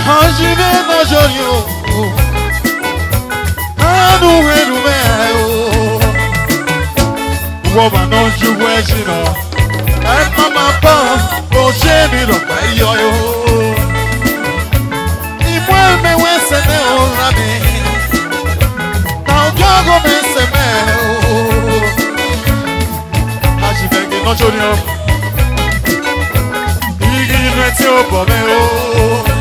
Anjine no joyo. Anu herume o. Woman no juwejino. And mama pa o shemi lo yo yo. Imueme wesene o rami. Now jogo meseme o. Ajibegi no joyo.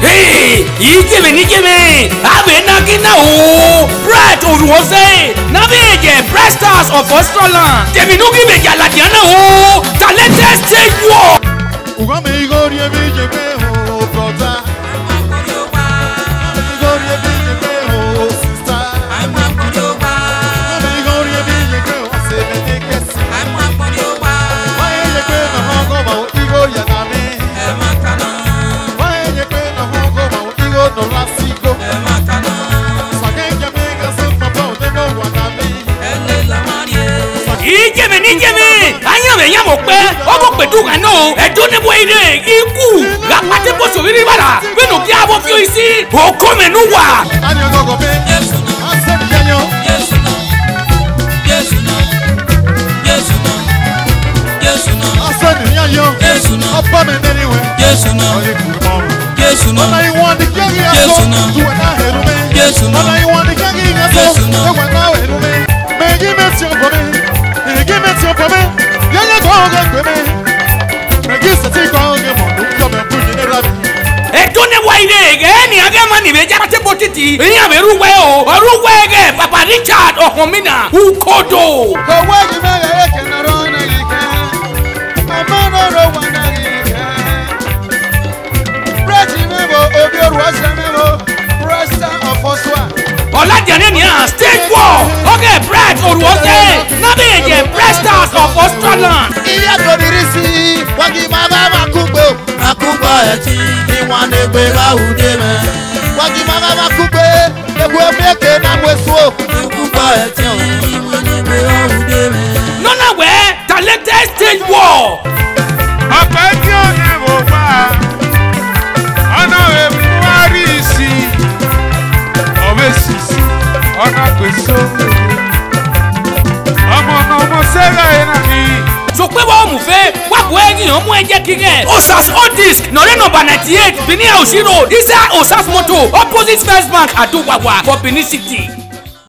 Hey, Ijeme, Abe Nagina o, Brett Oruose, Navige, Brestars of Australand, Deminugi Megaladiana o, Talented Stage War. Ugame Igori Ejime o, brother. Igori Ejime o, sister. Ugame Igori Ejime o, sebenekesi. Why you going to Hongo ma Igori Yanami? Ijeme, Anya me mo pe, o mo pe du kan no, e do ne bo ire, iku, la pate bo so ri bara, we no ki abo fi o isi, o ko me nu wa. Anya go go be, yes no, asem yanyo, yes no, yes no, yes no, yes no, asem yanyo, yes no, opa me anyway, yes no, yes no, when I want to get you, yes no, do na heru me, yes no, when I want to get you, yes no, do na heru me, me give me some for me. Give me some for me. Yeah, go for me. Me give some for me. Come and put in the rabbit. Don't know why they any other money. We just have to it. We have a ruwe o, Papa Richard or Homina. Who kodo? Go away, you may can run again. I'm not a one again. Breaking never of your Russian never. Rasta of Oswa. Oladiania Stage War. Okay, Brett Oruose. Nabege Brestars of Australand. Iya to dirisi. Wagi mama makubo. Makubo eti. Iwane gbe ba ude me. Wagi mama makube. Ebu emeke na mweso. Makubo eti. Iwane gbe ba ude me. Nona we Talented Stage War. Apetio ne wo ba. Ana we marisi. Obesis. Ona kweso. Omo sega enani. So pe wa mu fe, wa ko egin o mu eje kire. Osas Odisk, no number 98, Benin Oshiro. Isa Osas Moto, opposite First Bank Aduwawa for Benin City.